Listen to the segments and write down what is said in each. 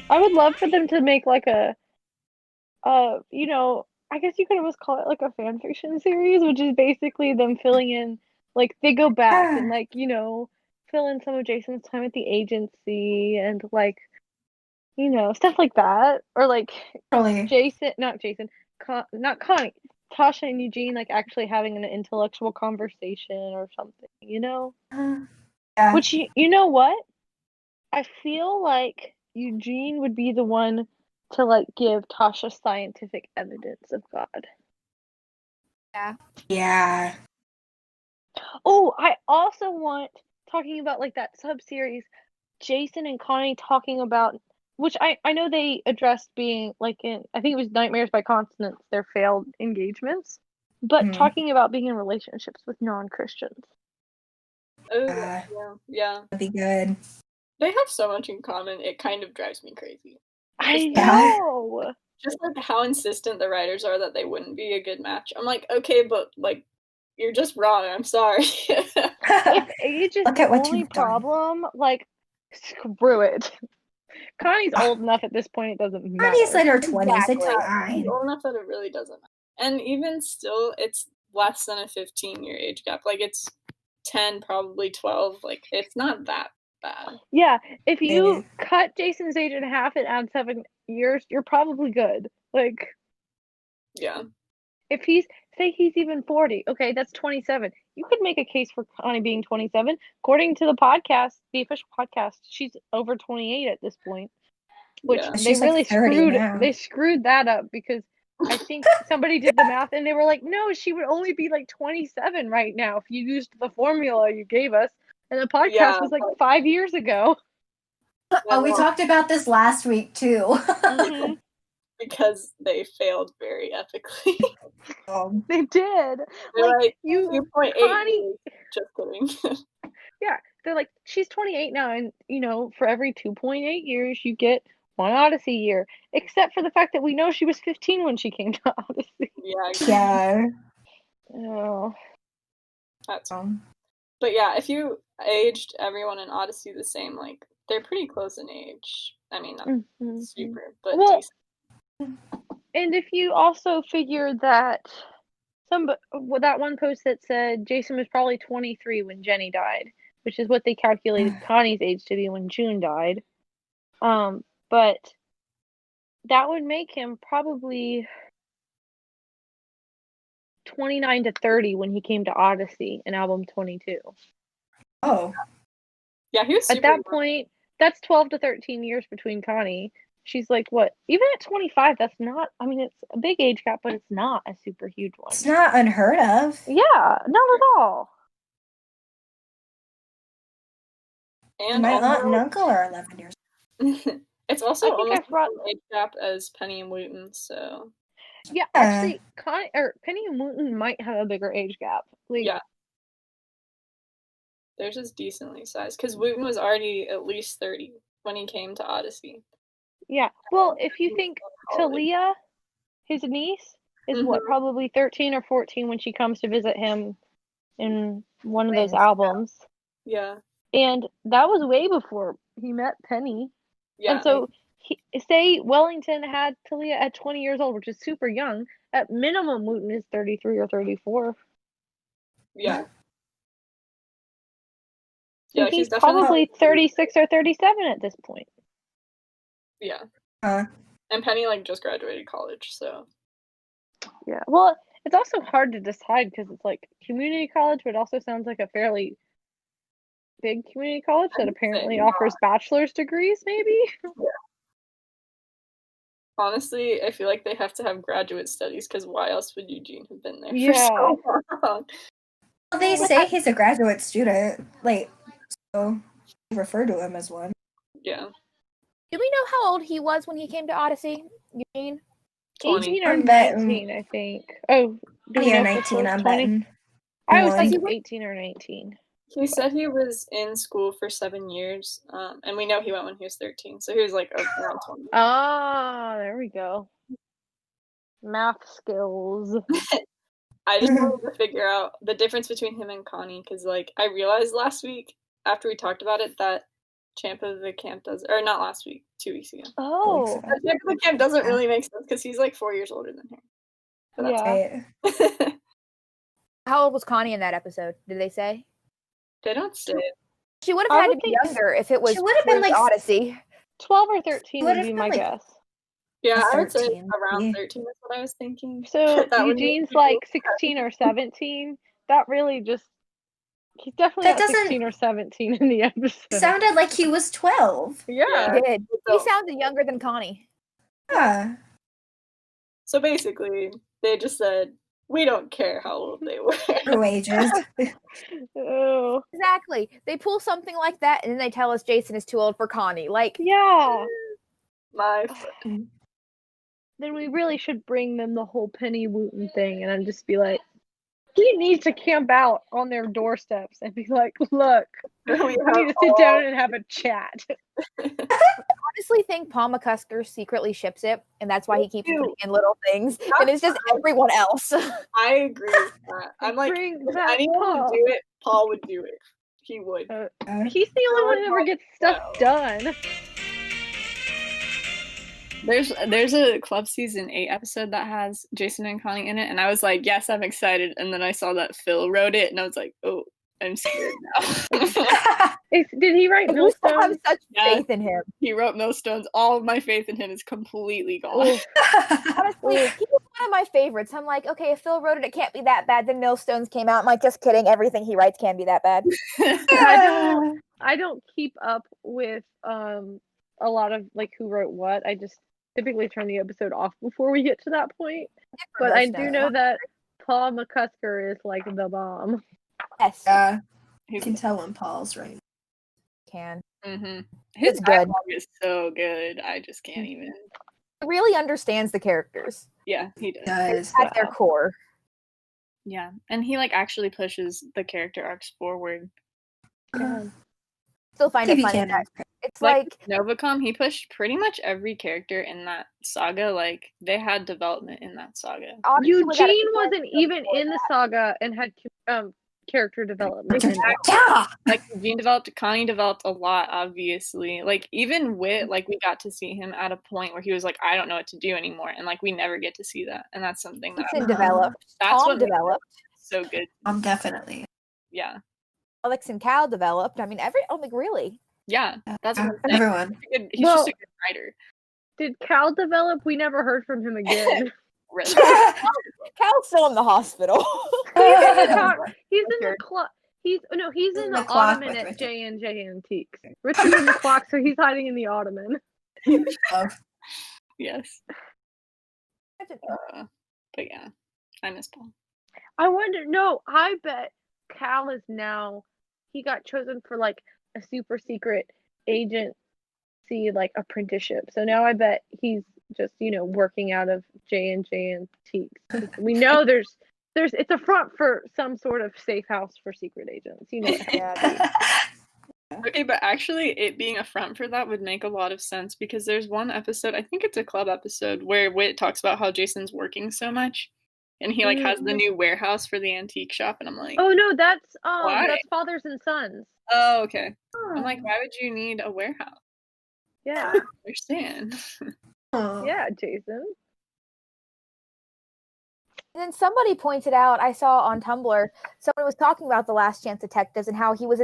I would love for them to make like I guess you could almost call it like a fan fiction series, which is basically them filling in, like they go back and Ah, like, fill in some of Jason's time at the agency and like, stuff like that. Or like totally. Not Jason, not Connie, Tasha and Eugene like actually having an intellectual conversation or something. Uh, yeah. Which you know what? I feel like Eugene would be the one to like give Tasha scientific evidence of God. Yeah. Yeah. Oh, I also want talking about like that sub series, Jason and Connie talking about, which I know they addressed being like in, I think it was Nightmares by Constance, their failed engagements, but Mhm. talking about being in relationships with non-Christians. Oh, Uh, yeah. That'd be good. They have so much in common, it kind of drives me crazy. I Yeah. know. Just like how insistent the writers are that they wouldn't be a good match. I'm like, okay, but like, you're just wrong. I'm sorry. If age is Look the at what only you've done. problem, like, screw it. Connie's old enough at this point, it doesn't Connie's in matter. her 20s. It's Exactly. fine. Old enough that it really doesn't matter. And even still, it's less than a 15-year age gap. Like, it's 10, probably 12. Like, it's not that bad. Yeah, if It you is. cut Jason's age in half and add 7 years, you're probably good. Like, Yeah. if say he's even 40, okay, that's 27. You could make a case for Connie being 27. According to the podcast, the official podcast, she's over 28 at this point. Which Yeah. they She's like really 30 now. they screwed that up because I think somebody did the math and they were like, no, she would only be like 27 right now if you used the formula you gave us. And the podcast Yeah, was like 5 years ago. Oh, we talked about this last week too. Mm-hmm. because they failed very epically. They did. They're like, you 2.8 Connie, years. Just kidding. yeah, they're like, she's 28 now, and for every 2.8 years you get one Odyssey year, except for the fact that we know she was 15 when she came to Odyssey. Yeah, exactly. Yeah. Oh. That's But yeah, if you aged everyone in Odyssey the same, like, they're pretty close in age. I mean, not Mm-hmm. super, but Well, decent. and if you also figure that that one post that said Jason was probably 23 when Jenny died, which is what they calculated Connie's age to be when June died. But that would make him probably 29 to 30 when he came to Odyssey in album 22. Oh. Yeah, he was At super that young. point, that's 12 to 13 years between Connie. She's like, what? Even at 25, that's not, I mean, it's a big age gap, but it's not a super huge one. It's not unheard of. Yeah, not at all. And My also, aunt and uncle are 11 years it's also I think almost I've brought the same age gap as Penny and Wooten, so Yeah, actually, Penny and Wooten might have a bigger age gap. Like, yeah. They're just decently sized. Because Wooten was already at least 30 when he came to Odyssey. yeah. Well, if you think Talia, his niece, is what, probably 13 or 14 when she comes to visit him in one of those albums. Yeah. And that was way before he met Penny. Yeah. And so, say Wellington had Talia at 20 years old, which is super young. At minimum, Wooten is 33 or 34. Yeah. So Yeah, he's definitely probably 36 or 37 at this point. Yeah. Uh, And Penny, like, just graduated college, so. Yeah. Well, it's also hard to decide because it's like community college, but also sounds like a fairly big community college that apparently offers bachelor's degrees, maybe? Yeah. Honestly, I feel like they have to have graduate studies because why else would Eugene have been there for so long? Well, they say he's a graduate student, like, so they refer to him as one. Yeah. Do we know how old he was when he came to Odyssey, Eugene? 18 or 19, I think. Oh, do we know 19, I'm 20? betting. I was thinking 18 or 19. He said he was in school for 7 years, and we know he went when he was 13, so he was like around 20. Ah, there we go. Math skills. I just wanted to figure out the difference between him and Connie, because, like, I realized last week, after we talked about it, that Champ of the Camp does, or not last week, 2 weeks ago. Oh, Champ of the Camp doesn't really make sense because he's like 4 years older than her. But yeah. Right. How old was Connie in that episode? Did they say? They don't say it. She would I have had would to be think younger if it was she would have been, like, Odyssey. 12 or 13 Would would have be been, my like, guess. Yeah, I would say 13, around yeah. 13 is what I was thinking. So That would be Eugene's cool. like 16 or 17. That really just, he's definitely That not doesn't 16 or 17 in the episode. sounded like he was 12. Yeah. He did. He So- sounded younger than Connie. Yeah. So basically, they just said, we don't care how old they were. For wages. Oh, Exactly. They pull something like that, and then they tell us Jason is too old for Connie. Like, yeah. My Then we really should bring them the whole Penny Wooten thing, and I'd just be like, he needs to camp out on their doorsteps and be like, look, we need to sit down and have a chat. honestly think Paul McCusker secretly ships it, and that's why he keeps Me too. putting in little things, and it's just everyone else. I agree with that. I'm like, Bring if back anyone Paul. would do it, Paul would do it. He would. He's the only one who ever gets stuff done. There's a Club Season 8 episode that has Jason and Connie in it, and I was like, yes, I'm excited. And then I saw that Phil wrote it, and I was like, oh, I'm scared now. Did he write We still have Millstone? such Yeah. faith in him. He wrote Millstones. All of my faith in him is completely gone. Honestly, he was one of my favorites. I'm like, okay, if Phil wrote it, it can't be that bad. Then Millstones came out. I'm like, just kidding. Everything he writes can be that bad. I don't keep up with a lot of like who wrote what. I just typically turn the episode off before we get to that point. But I do know that Paul McCusker is like the bomb. Yes, Yeah. You He's can tell when Paul's right. can. mm-hmm. His It's good. dialogue is so good. I just can't even. He really understands the characters Yeah, he does. Does. at their core. Yeah, and he like actually pushes the character arcs forward. Still find it TV funny canon. that it's Like like Novacom, he pushed pretty much every character in that saga. Like they had development in that saga. Odyssey was at a Eugene wasn't standstill even before in the saga and had character development. Yeah. Like Eugene developed, Connie developed a lot, obviously. Like even Wit, like we got to see him at a point where he was like, I don't know what to do anymore, and like we never get to see that, and that's something that Ethan developed. that's Tom what makes it developed. so good. Definitely. Yeah, Alex and Cal developed. I mean, like really. yeah, that's what I'm saying. Everyone. He's Well- just a good writer. Did Cal develop? We never heard from him again. Really. Cal's still in the hospital. He's in the clock. He's in the clock ottoman with at Richard. J&J Antiques. Richard's in the clock, so he's hiding in the ottoman. Yes. But yeah, I miss Paul. I wonder. No, I bet Cal is now. He got chosen for like a super secret agency, like apprenticeship. So now I bet he's just working out of J&J Antiques. We know there's it's a front for some sort of safe house for secret agents. You know what I mean? Yeah, Okay, but actually it being a front for that would make a lot of sense because there's one episode, I think it's a club episode, where Whit talks about how Jason's working so much and he like has the new warehouse for the antique shop, and I'm like, Oh no, that's Why? that's Fathers and Sons. oh, okay. I'm like, why would you need a warehouse? Yeah, I don't understand. yeah, Jason. And then somebody pointed out, I saw on Tumblr, someone was talking about the Last Chance Detectives and how he was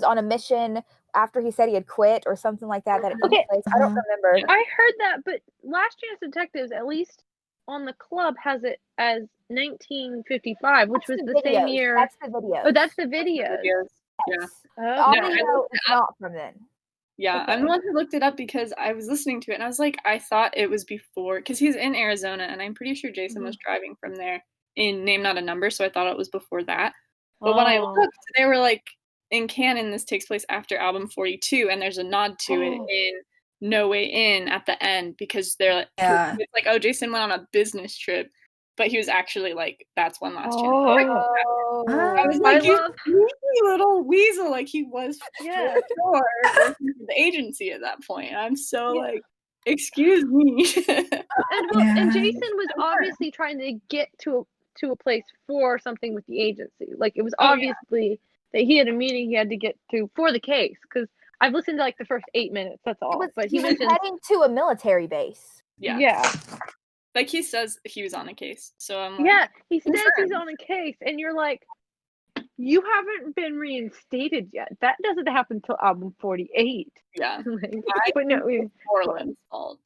on a mission after he said he had quit or something like that. That it took Okay. place. I don't remember. I heard that, but Last Chance Detectives, at least on the club, has it as 1955, which was the same videos. year. That's the video. Oh, that's the videos. Yeah. The Oh, audio I is looked it not from then. Yeah, I'm the one who looked it up because I was listening to it and I was like, I thought it was before, because he's in Arizona and I'm pretty sure Jason was driving from there in Name Not a Number, so I thought it was before that. But when I looked, they were like, in canon, this takes place after album 42, and there's a nod to it in No Way In at the end because they're like, it's like, oh, Jason went on a business trip, but he was actually like, that's one last chance. I was like, you sneaky little weasel, like he was for sure working for the agency at that point. I'm so like, excuse me. And Jason was obviously trying to get to a place for something with the agency. Like it was obviously that he had a meeting he had to get to for the case. Because I've listened to like the first 8 minutes. That's all. But he was mentions heading to a military base. yeah. Like he says he was on a case. So I'm like, Yeah, he says he's confirmed. on a case, and you're like, you haven't been reinstated yet. That doesn't happen till album 48. Yeah. Like, I but no, think it's Borland's fault.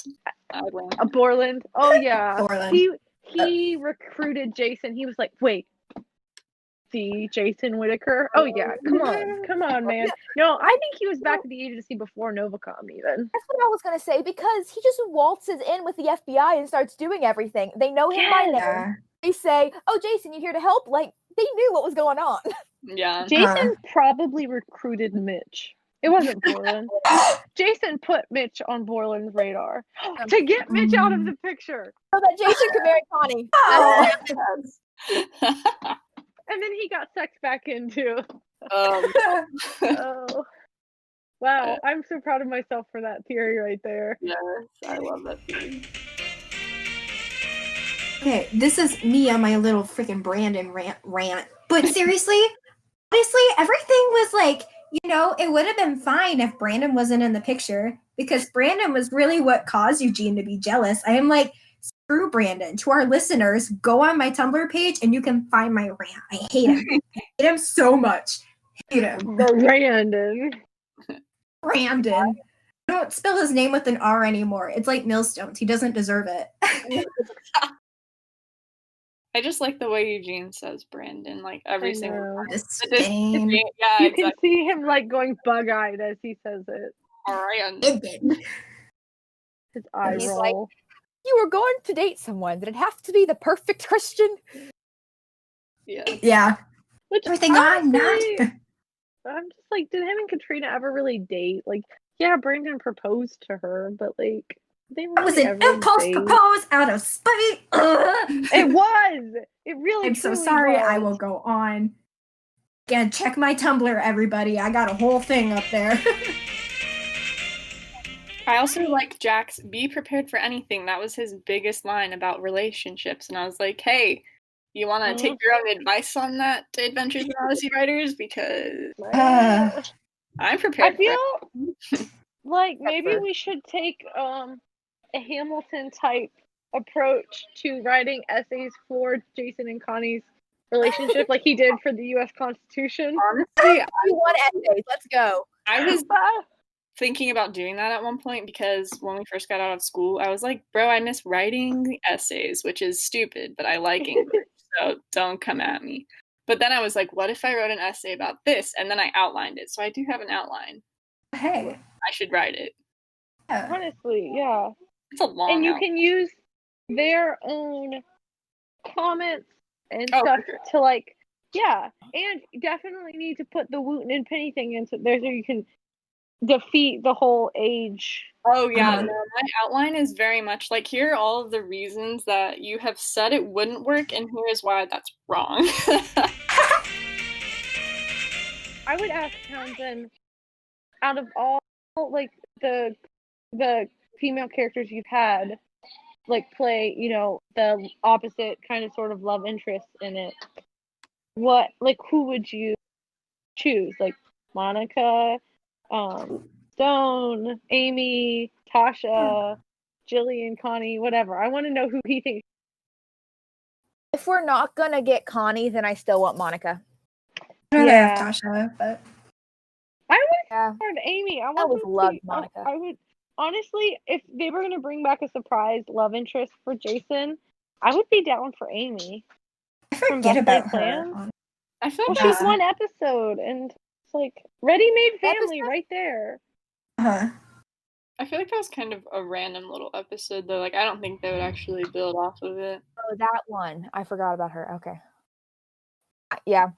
Borland. Oh yeah, Borland. he recruited Jason. He was like, wait, see Jason Whittaker? Oh yeah, come on, man. No, I think he was back at the agency before Novacom even. That's what I was gonna say, because he just waltzes in with the FBI and starts doing everything. They know him by name. Yeah. They say, "Oh, Jason, you here to help?" Like they knew what was going on. Yeah. Jason probably recruited Mitch. It wasn't Borland. Jason put Mitch on Borland's radar to get Mitch out of the picture. So that Jason could marry Connie. Oh. And then he got sucked back into. Um, Wow, I'm so proud of myself for that theory right there. yes, I love that theory. Okay, this is me on my little freaking Brandon rant. But seriously, honestly, everything was like, it would have been fine if Brandon wasn't in the picture, because Brandon was really what caused Eugene to be jealous. I am like, screw Brandon. To our listeners, go on my Tumblr page and you can find my rant. I hate him. I hate him so much. I hate him. Brandon. Don't spell his name with an R anymore. It's like millstones. He doesn't deserve it. I just like the way Eugene says Brandon, like every single Disdain. Yeah, You exactly. can see him like going bug-eyed as he says it. Brandon. His eye He's roll. like, you were going to date someone. Did it have to be the perfect Christian? Yeah. Yeah. Which Everything I'm not. honestly, I'm just like, did him and Katrina ever really date? Like, yeah, Brandon proposed to her, but like, they That was really an ever impulse date? propose out of spite. It was. It really. I'm so truly sorry. was. I will go on. Again, check my Tumblr, everybody. I got a whole thing up there. I also like Jack's be prepared for anything. That was his biggest line about relationships. And I was like, hey, you want to take your own advice on that to Adventures in Odyssey writers? Because I'm prepared. I feel like maybe we should take a Hamilton type approach to writing essays for Jason and Connie's relationship, like he did for the U.S. Constitution. Honestly, I want essays. Let's go. I was thinking about doing that at one point, because when we first got out of school, I was like, bro, I miss writing essays, which is stupid, but I like English, so don't come at me. But then I was like, what if I wrote an essay about this? And then I outlined it. So I do have an outline. Hey. I should write it. Honestly, yeah. It's a long And you outline. can use their own comments and Oh, stuff for sure. to like, yeah. And you definitely need to put the Wooten and Penny thing into there so you can defeat the whole age. Oh, yeah. No, my outline is very much like, here are all of the reasons that you have said it wouldn't work, and here is why that's wrong. I would ask Townsend, out of all like the female characters you've had, like play, the opposite kind of sort of love interest in it, what, like, who would you choose? Like Monica, Stone, Amy, Tasha, Jillian, Connie, whatever. I want to know who he thinks. If we're not gonna get Connie, then I still want Monica. I don't know if Tasha, but I would Yeah. have Amy. I would to love see- Monica. I would honestly, if they were gonna bring back a surprise love interest for Jason, I would be down for Amy. I From forget Best Laid about Plans. her. I feel Well, like she's one episode, and it's like ready-made family Episode? right there. I feel like that was kind of a random little episode, though. Like, I don't think they would actually build off of it. Oh, that one. I forgot about her. Okay. Yeah.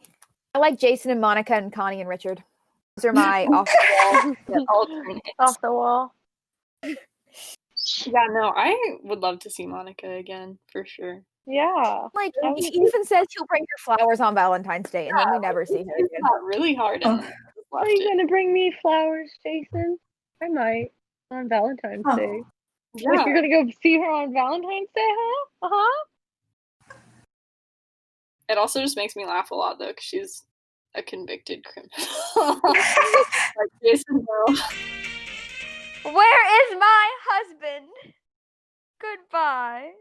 I like Jason and Monica and Connie and Richard. Those are my off the wall. Alternate. Off the wall. Yeah, no, I would love to see Monica again, for sure. Yeah. Like, That he was- even says he'll bring her flowers on Valentine's Day, and then we never see her He's again. not really hard Oh. on it. Are you gonna bring me flowers, Jason? I might on Valentine's Oh. Day. Yeah. Like, you're gonna go see her on Valentine's Day, huh? Uh-huh. It also just makes me laugh a lot, though, because she's a convicted criminal. Like Jason, no. Where is my husband? Goodbye.